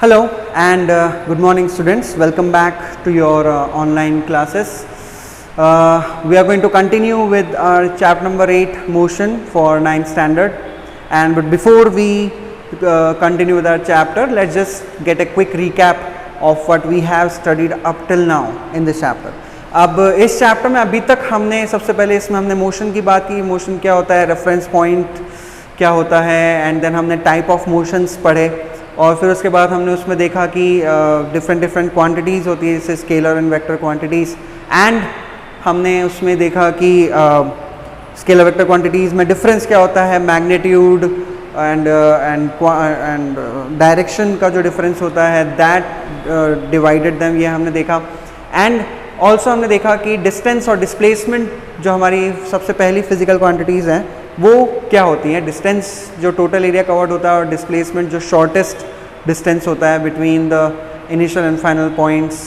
Hello and good morning students. Welcome back to your online classes. We are going to continue with our chapter number 8 motion for 9th standard, and but before we continue with our chapter, let's just get a quick recap of what we have studied up till now in this chapter. अब इस chapter में अभी तक हमने सबसे पहले इसमें हमने मोशन की बात की. मोशन क्या होता है, रेफरेंस पॉइंट क्या होता है, एंड देन हमने टाइप ऑफ मोशंस पढ़े, और फिर उसके बाद हमने उसमें देखा कि डिफरेंट क्वांटिटीज़ होती है, जैसे scalar and vector quantities, and हमने उसमें देखा कि स्केलर वेक्टर क्वांटिटीज़ में डिफरेंस क्या होता है, मैग्नीट्यूड एंड डायरेक्शन का जो डिफरेंस होता है, दैट डिवाइडेड देम, ये हमने देखा. एंड ऑल्सो हमने देखा कि डिस्टेंस और डिस्प्लेसमेंट जो हमारी सबसे पहली फिजिकल क्वांटिटीज़ हैं वो क्या होती हैं. डिस्टेंस जो टोटल एरिया कवर्ड होता है, और डिस्प्लेसमेंट जो शॉर्टेस्ट डिस्टेंस होता है between the initial and final points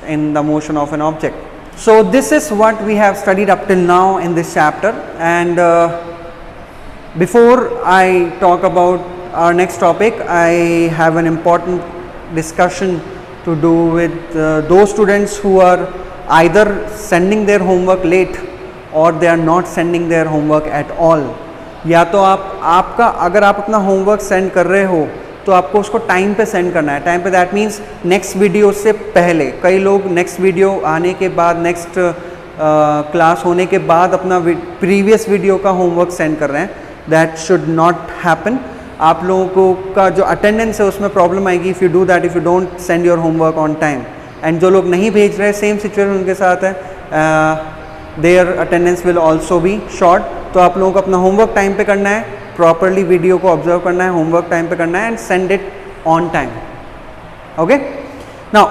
in the motion of an object. So this is what we have studied up till now in this chapter. And before I talk about our next topic, I have an important discussion to do with those students who are either sending their homework late or they are not sending their homework at all. या तो आपका अगर आप अपना homework send कर रहे हो तो आपको उसको टाइम पे सेंड करना है. टाइम पे दैट मीन्स नेक्स्ट वीडियो से पहले. कई लोग नेक्स्ट वीडियो आने के बाद, नेक्स्ट क्लास होने के बाद अपना प्रीवियस वीडियो का होमवर्क सेंड कर रहे हैं. That should not happen. आप लोगों को का जो अटेंडेंस है उसमें प्रॉब्लम आएगी if you do that, if you don't send your homework on time. And जो लोग नहीं भेज रहे, सेम सिचुएशन उनके साथ है, their attendance will also be short. तो आप लोगों को अपना होमवर्क टाइम पे करना है, प्रॉपरली वीडियो को ऑब्जर्व करना है, होमवर्क टाइम पे करना है, and send it on time. Okay, now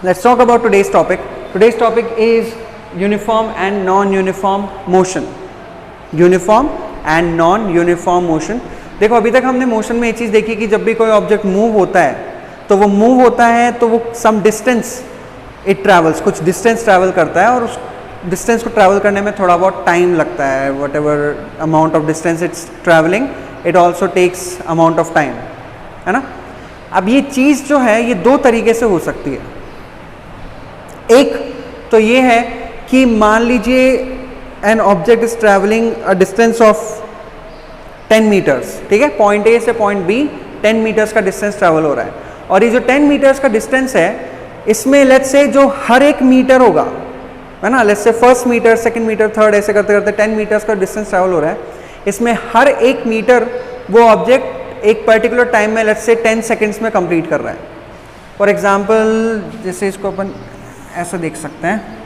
let's talk about today's topic. Today's topic is uniform and non uniform motion. Uniform and non uniform motion. देखो, अभी तक हमने मोशन में ये चीज़ देखी कि जब भी कोई ऑब्जेक्ट मूव होता है तो वो मूव होता है तो वो सम डिस्टेंस इट ट्रैवल्स, कुछ डिस्टेंस ट्रैवल करता है, और उस डिस्टेंस को ट्रैवल करने में थोड़ा बहुत टाइम लगता है. Whatever amount of distance it's travelling, it also takes amount of time, है ना. अब ये चीज़ जो है ये दो तरीके से हो सकती है. एक तो ये है कि मान लीजिए an object is travelling a distance of 10 metres, ठीक है. पॉइंट ए से पॉइंट बी 10 मीटर्स का डिस्टेंस ट्रैवल हो रहा है, और ये जो 10 मीटर्स का डिस्टेंस है इसमें लेट्स से जो हर एक मीटर होगा, है ना, let's say first metre, second metre, third, ऐसे करते करते 10 मीटर्स का डिस्टेंस ट्रैवल हो रहा है. इसमें हर एक मीटर वो ऑब्जेक्ट एक पर्टिकुलर टाइम में लेट्स से 10 सेकेंड्स में कंप्लीट कर रहा है. फॉर एग्जाम्पल, जैसे इसको अपन ऐसा देख सकते हैं,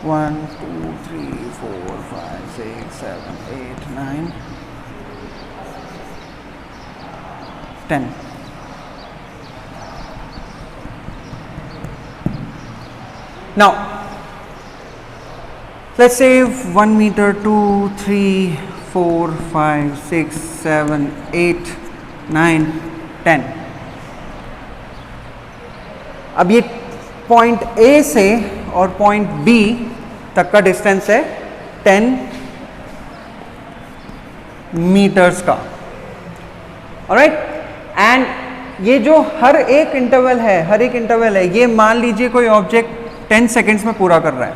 1 2 3 4 5 6 7 8 9 10. Now let's say 1 meter, 2 3 4 5 6 7 8 9 10. अब ये पॉइंट A से और पॉइंट B तक का डिस्टेंस है 10 मीटर्स का. ऑलराइट, एंड ये जो हर एक इंटरवल है, ये मान लीजिए कोई ऑब्जेक्ट 10 सेकेंड्स में पूरा कर रहा है,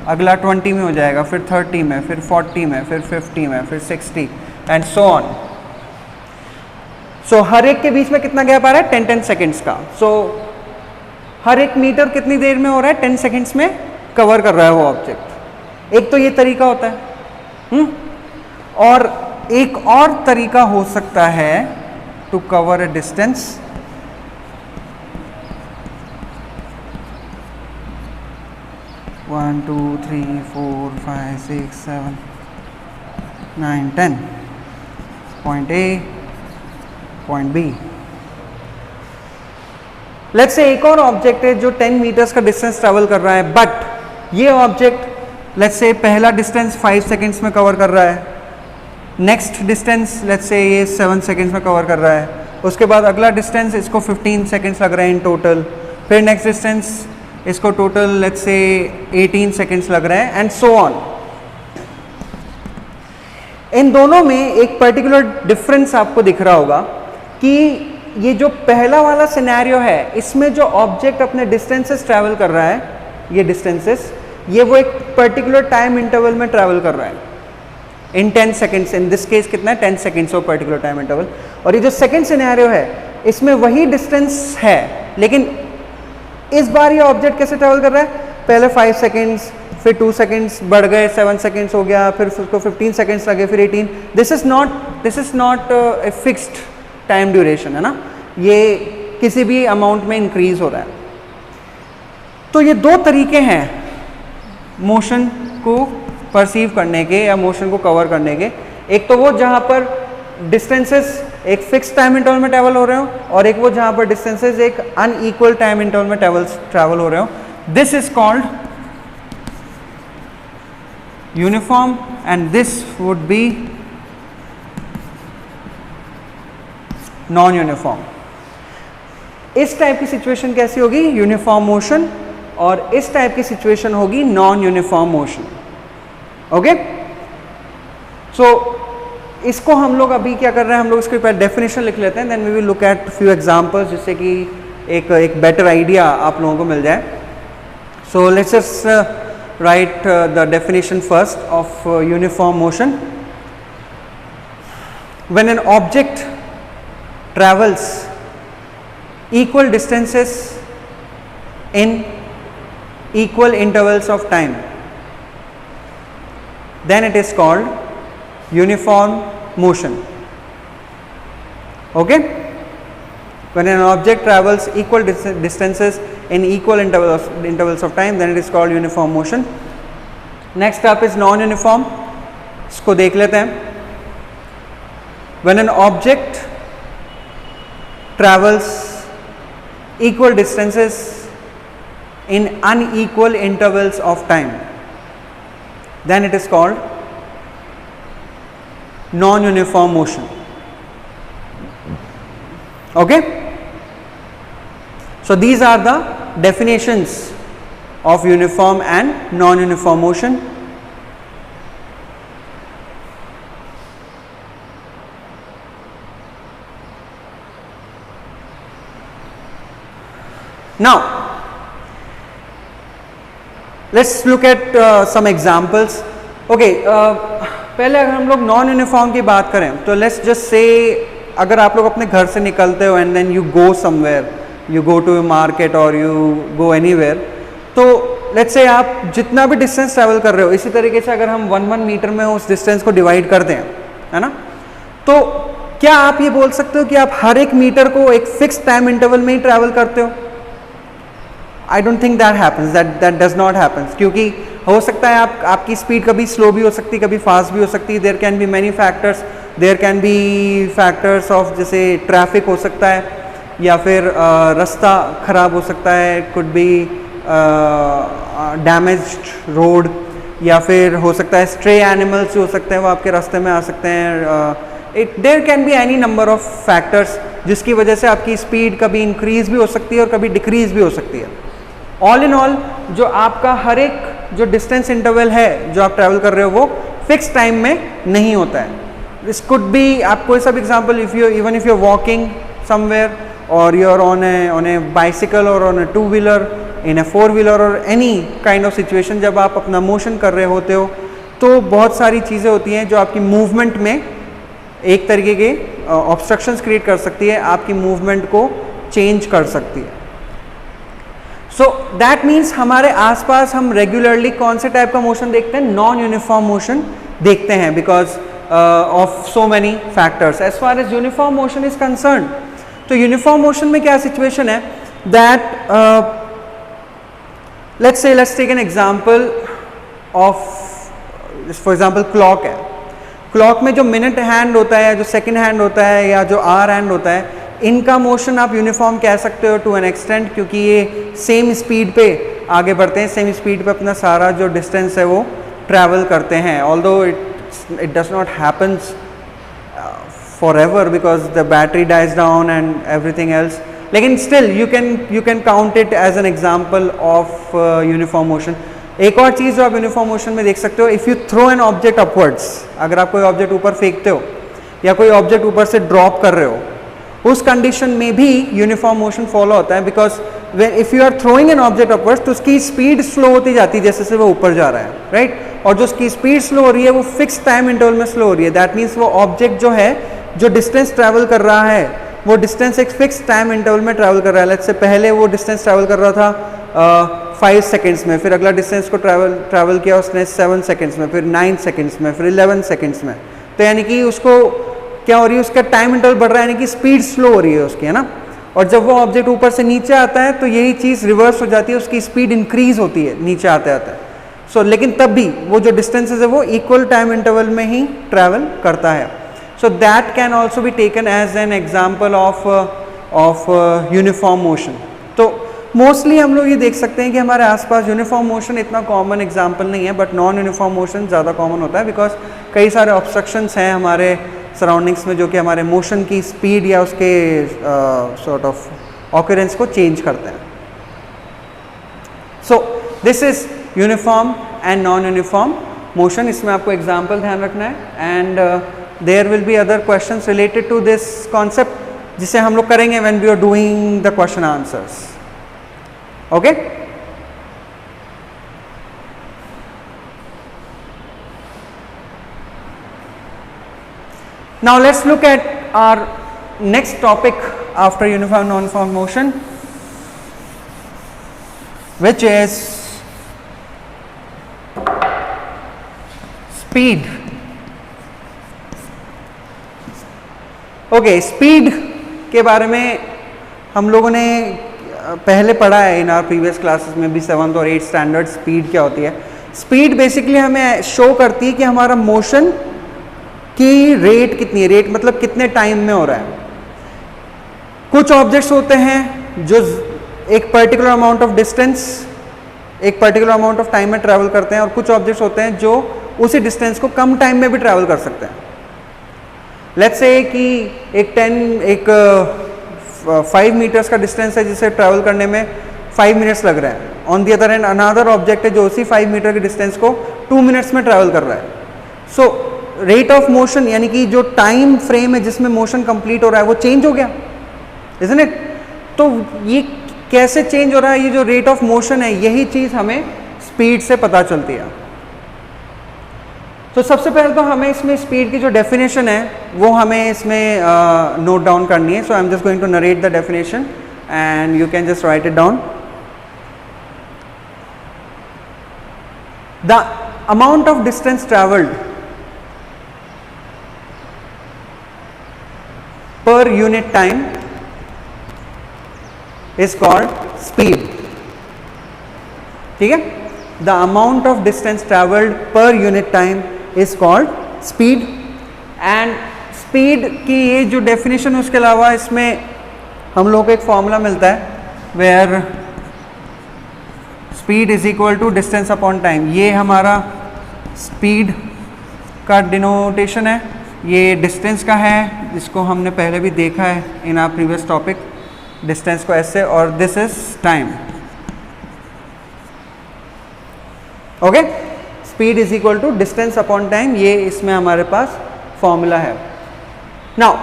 अगला 20 में हो जाएगा, फिर 30 में, फिर 40 में, फिर 50 में, फिर 60 एंड सो ऑन. सो हर एक के बीच में कितना गैप आ रहा है, 10 सेकेंड्स का. सो हर एक मीटर कितनी देर में हो रहा है, 10 सेकेंड्स में कवर कर रहा है वो ऑब्जेक्ट. एक तो ये तरीका होता है. और एक और तरीका हो सकता है to cover a distance. One 2 3 4 5 6 7 9 10. Point A, point B. Let's say एक और ऑब्जेक्ट है जो 10 मीटर्स का डिस्टेंस ट्रैवल कर रहा है, बट ये ऑब्जेक्ट लेट्स से पहला डिस्टेंस 5 सेकेंड्स में कवर कर रहा है, नेक्स्ट डिस्टेंस लेट्स से ये 7 सेकेंड्स में कवर कर रहा है, उसके बाद अगला डिस्टेंस इसको 15 सेकेंड्स लग रहे हैं इन टोटल, फिर नेक्स्ट डिस्टेंस इसको टोटल लेट्स से 18 सेकेंड्स लग रहे हैं, एंड सो ऑन. इन दोनों में एक पर्टिकुलर डिफरेंस आपको दिख रहा होगा कि ये जो पहला वाला सिनेरियो है इसमें जो ऑब्जेक्ट अपने डिस्टेंसेस ट्रैवल कर रहा है, ये डिस्टेंसेस ये वो एक पर्टिकुलर टाइम इंटरवल में ट्रैवल कर रहा है इन 10 सेकेंड्स, इन दिस केस कितना है 10 seconds of particular time interval. और ये जो सेकेंड सिनेरियो है इसमें वही डिस्टेंस है, लेकिन इस बार ये ऑब्जेक्ट कैसे ट्रैवल कर रहा है, पहले 5 सेकेंड्स, फिर 2 सेकेंड्स, बढ़ गए 7 सेकेंड्स हो गया, फिर उसको 15 सेकेंड्स लगे, फिर 18। This is not a fixed time duration है ना, ये किसी भी अमाउंट में इंक्रीज हो रहा है। तो ये दो तरीके हैं मोशन को परसीव करने के या मोशन को कवर करने के। एक तो वो जहाँ पर डिस्टेंसेस एक फिक्स टाइम इंटरवल में ट्रैवल हो रहे हो, और एक वो जहाँ पर डिस्टेंसेस एक अनइक्वल टाइम इंटरवल में ट्रैवल हो रहे हो। This is called uniform and this would be non uniform. इस टाइप की सिचुएशन कैसी होगी, यूनिफॉर्म मोशन, और इस टाइप की सिचुएशन होगी नॉन यूनिफॉर्म मोशन। ओके, सो इसको हम लोग अभी क्या कर रहे हैं, हम लोग इसके ऊपर डेफिनेशन लिख लेते हैं, then we will look at few examples जिससे कि एक बेटर आइडिया आप लोगों को मिल जाए। So let's just right the definition first of uniform motion. When an object travels equal distances in equal intervals of time, then it is called uniform motion. Okay, when an object travels equal distances in equal intervals of time, then it is called uniform motion. Next up is non uniform. इसको देख लेते हैं। When an object travels equal distances in unequal intervals of time, then it is called non-uniform motion. Okay, so these are the definitions of uniform and non-uniform motion. Now let's look at some examples. Okay, पहले अगर हम लोग non uniform की बात करें तो let's just say अगर आप लोग अपने घर से निकलते हो and then you go somewhere, you go to market और यू गो एनीवेयर, तो लेट्स से आप जितना भी डिस्टेंस ट्रैवल कर रहे हो इसी तरीके से अगर हम 1 मीटर में उस डिस्टेंस को डिवाइड कर दें, है ना, तो क्या आप ये बोल सकते हो कि आप हर एक मीटर को एक फिक्स टाइम इंटरवल में ही ट्रैवल करते हो? I don't think that happens, that does not happens, क्योंकि हो सकता है आपकी स्पीड कभी स्लो भी हो सकती है, कभी फास्ट भी हो सकती है। There can be many factors, there can be factors of जैसे ट्रैफिक हो सकता है, या फिर रास्ता ख़राब हो सकता है, कुड बी डैमेज्ड रोड, या फिर हो सकता है स्ट्रे एनिमल्स जो हो सकते हैं वो आपके रास्ते में आ सकते हैं। There can be any number of factors जिसकी वजह से आपकी स्पीड कभी इंक्रीज भी हो सकती है और कभी डिक्रीज भी हो सकती है। ऑल इन ऑल जो आपका हर एक जो डिस्टेंस इंटरवल है जो आप ट्रैवल कर रहे हो वो फिक्स टाइम में नहीं होता है। दिस कुड बी, आप कोई सा भी example, if you even if you are walking somewhere or you are on a bicycle or on a 2 wheeler, in a 4 wheeler or any kind of situation, जब आप अपना मोशन कर रहे होते हो तो बहुत सारी चीज़ें होती हैं जो आपकी मूवमेंट में एक तरीके के ऑब्स्ट्रक्शंस क्रिएट कर सकती है, आपकी मूवमेंट को चेंज कर सकती है। सो दैट मीन्स हमारे आसपास हम रेगुलरली कौन से टाइप का मोशन देखते हैं? नॉन यूनिफॉर्म मोशन देखते हैं, because of so many factors. As far as uniform motion is concern, तो यूनिफॉर्म मोशन में क्या सिचुएशन है that let's take an example of, for example clock है। क्लॉक में जो मिनट हैंड होता है, जो सेकंड हैंड होता है या जो आवर हैंड होता है, इनका मोशन आप यूनिफॉर्म कह सकते हो टू एन एक्सटेंट, क्योंकि ये सेम स्पीड पे आगे बढ़ते हैं, सेम स्पीड पे अपना सारा जो डिस्टेंस है वो ट्रैवल करते हैं। Although it does not happens forever because the battery dies down and everything else, लेकिन still you can count it as an example of uniform motion. एक और चीज़ जो आप यूनिफॉर्म मोशन में देख सकते हो, if you throw an object upwards, अगर आप कोई ऑब्जेक्ट ऊपर फेंकते हो या कोई ऑब्जेक्ट ऊपर से ड्रॉप कर रहे हो, उस कंडीशन में भी यूनिफॉर्म मोशन फॉलो होता है, because if you are throwing an object upwards तो उसकी स्पीड स्लो होती जाती है जैसे से वो ऊपर जा रहा है, राइट? और जो उसकी स्पीड स्लो हो रही है वो फिक्स टाइम इंटरवल में स्लो हो रही है। दैट मीन्स वो ऑब्जेक्ट जो है, जो डिस्टेंस ट्रैवल कर रहा है, वो डिस्टेंस एक फिक्स टाइम इंटरवल में ट्रैवल कर रहा है। लेट्स से पहले वो डिस्टेंस ट्रैवल कर रहा था 5 सेकेंड्स में, फिर अगला डिस्टेंस को ट्रैवल किया उसने 7 सेकेंड्स में, फिर 9 सेकेंड्स में, फिर 11 सेकेंड्स में। तो यानी कि उसको क्या हो रही है, उसका टाइम इंटरवल बढ़ रहा है, यानी कि स्पीड स्लो हो रही है उसकी, है ना? और जब वो ऑब्जेक्ट ऊपर से नीचे आता है तो यही चीज़ रिवर्स हो जाती है, उसकी स्पीड इंक्रीज होती है नीचे आते आते। सो लेकिन तब भी वो जो डिस्टेंसेस है वो इक्वल टाइम इंटरवल में ही ट्रैवल करता है। So that can also be taken as an example of uniform motion. तो मोस्टली हम लोग ये देख सकते हैं कि हमारे आसपास यूनिफॉर्म मोशन इतना कॉमन एग्जाम्पल नहीं है, बट नॉन यूनिफॉर्म मोशन ज़्यादा कॉमन होता है, बिकॉज कई सारे ऑब्स्ट्रक्शंस हैं हमारे सराउंडिंग्स में जो कि हमारे मोशन की स्पीड या उसके सॉर्ट ऑफ ऑकरेंस को चेंज करते हैं। So this is uniform and non uniform motion. इसमें आपको एग्जाम्पल ध्यान रखना है, and there will be other questions related to this concept जिसे हम लोग करेंगे when we are doing the question answers. Okay, now let's look at our next topic after uniform non-uniform motion, which is speed. Okay, speed के बारे में हम लोगों ने पहले पढ़ा है इन आवर प्रीवियस क्लासेस में भी, 7th और 8th स्टैंडर्ड। स्पीड क्या होती है? स्पीड बेसिकली हमें शो करती है कि हमारा मोशन की रेट कितनी है। रेट मतलब कितने टाइम में हो रहा है। कुछ ऑब्जेक्ट्स होते हैं जो एक पर्टिकुलर अमाउंट ऑफ डिस्टेंस, एक पर्टिकुलर अमाउंट ऑफ टाइम में ट्रैवल करते हैं, और कुछ ऑब्जेक्ट्स होते हैं जो उसी डिस्टेंस को कम टाइम में भी ट्रैवल कर सकते हैं। लेट्स से कि एक 5 मीटर्स का डिस्टेंस है जिसे ट्रैवल करने में 5 मिनट्स लग रहे हैं। On the other hand another object है जो उसी 5 मीटर के डिस्टेंस को 2 मिनट्स में ट्रैवल कर रहा है। सो रेट ऑफ मोशन यानी कि जो टाइम फ्रेम है जिसमें मोशन कंप्लीट हो रहा है वो चेंज हो गया, इज़न्ट इट? तो ये कैसे चेंज हो रहा है? ये जो रेट ऑफ मोशन है, यही चीज़ हमें स्पीड से पता चलती है। तो सबसे पहले तो हमें इसमें स्पीड की जो डेफिनेशन है वो हमें इसमें नोट डाउन करनी है। So I am just going to narrate the definition and you can just write it down. The amount of distance travelled per unit time is called speed. ठीक है? The amount of distance traveled per unit time is called speed. And speed की ये जो definition है उसके अलावा इसमें हम लोग को एक फॉर्मूला मिलता है where speed is equal to distance upon time. ये हमारा speed का डिनोटेशन है, ये डिस्टेंस का है जिसको हमने पहले भी देखा है in our previous topic, distance को ऐसे, और this is time. Okay, speed is equal to distance upon time, ये इसमें हमारे पास फॉर्मूला है। नाउ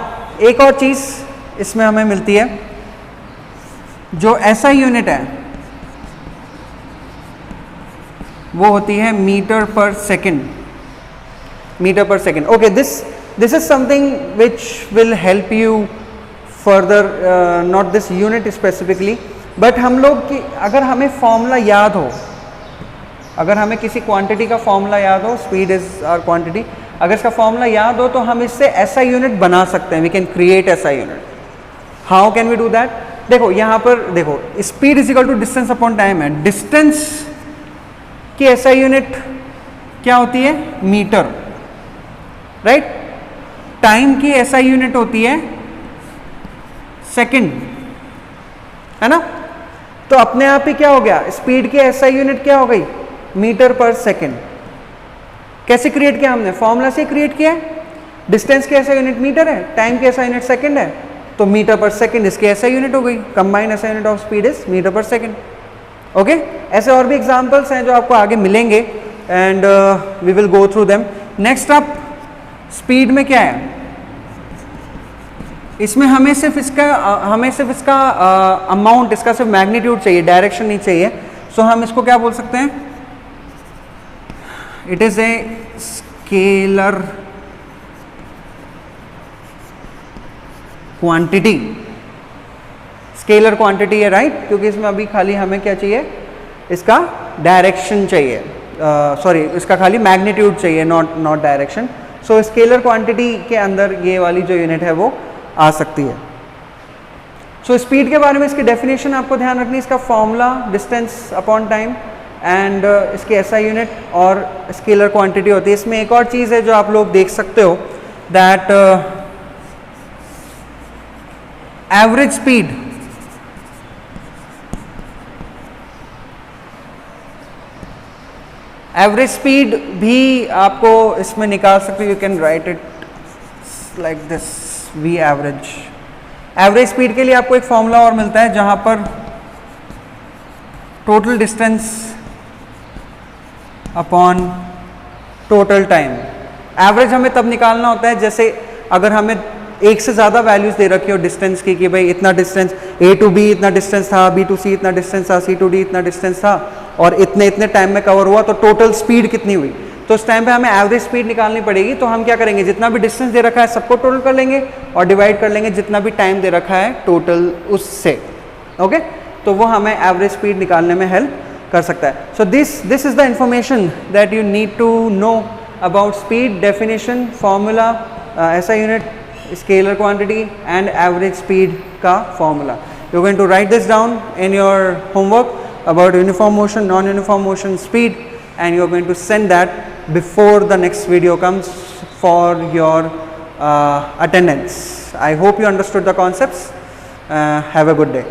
एक और चीज़ इसमें हमें मिलती है, जो ऐसा यूनिट है वो होती है मीटर पर सेकेंड। मीटर पर second. Okay, this is something which will help you further, not this unit specifically, but हम लोग की अगर हमें फॉर्मूला याद हो, अगर हमें किसी क्वांटिटी का फॉर्मूला याद हो, स्पीड इज आवर क्वांटिटी, अगर इसका फॉर्मूला याद हो तो हम इससे ऐसा यूनिट बना सकते हैं। वी कैन क्रिएट ऐसा unit. How can we do that? देखो यहाँ पर देखो, speed is equal to distance upon time है। डिस्टेंस की ऐसा यूनिट क्या होती है? Metre, right? टाइम की ऐसा यूनिट होती है सेकंड, है ना? तो अपने आप ही क्या हो गया? स्पीड की ऐसा यूनिट क्या हो गई? मीटर पर सेकंड। कैसे क्रिएट किया हमने? फॉर्मूला से क्रिएट किया है। डिस्टेंस की ऐसा यूनिट मीटर है, टाइम की ऐसा यूनिट सेकंड है, तो मीटर पर सेकंड इसकी ऐसा यूनिट हो गई। कंबाइंड ऐसा unit of speed is metre पर सेकंड। ओके ऐसे और भी एग्जाम्पल्स हैं जो आपको आगे मिलेंगे and we will go through them. Next up speed में क्या है, इसमें हमें सिर्फ इसका अमाउंट, इसका सिर्फ मैग्नीट्यूड चाहिए, डायरेक्शन नहीं चाहिए। सो हम इसको क्या बोल सकते हैं, it is a scalar quantity. Scalar quantity है राइट, क्योंकि इसमें अभी खाली हमें क्या चाहिए, इसका डायरेक्शन चाहिए, सॉरी इसका खाली मैग्नीट्यूड चाहिए, not direction. So scalar quantity के अंदर ये वाली जो यूनिट है वो आ सकती है। सो स्पीड के बारे में इसकी डेफिनेशन आपको ध्यान रखनी है, इसका formula distance upon time and इसकी एसआई यूनिट और स्केलर क्वांटिटी होती है। इसमें एक और चीज़ है जो आप लोग देख सकते हो, that average speed, average speed भी आपको इसमें निकाल सकते हो। You can write it like this, we average. Average speed के लिए आपको एक फॉर्मूला और मिलता है जहां पर total distance upon total time. Average हमें तब निकालना होता है जैसे अगर हमें एक से ज़्यादा वैल्यूज दे रखी हो डिस्टेंस की, कि भाई इतना डिस्टेंस A to B इतना डिस्टेंस था, B to C इतना डिस्टेंस था, C to D इतना डिस्टेंस था और इतने इतने टाइम में कवर हुआ, तो टोटल स्पीड कितनी हुई। तो उस टाइम पे हमें एवरेज स्पीड निकालनी पड़ेगी। तो हम क्या करेंगे, जितना भी डिस्टेंस दे रखा है सबको टोटल कर लेंगे और डिवाइड कर लेंगे जितना भी टाइम दे रखा है टोटल उससे। ओके तो वो हमें एवरेज स्पीड निकालने में हेल्प कर सकता है। So this is the information that you need to know about speed, definition, formula, ऐसा unit, scalar quantity and average speed का formula. You going to write this down in your homework about uniform motion, non-uniform motion, speed, and you are going to send that before the next video comes for your attendance. I hope you understood the concepts. Have a good day.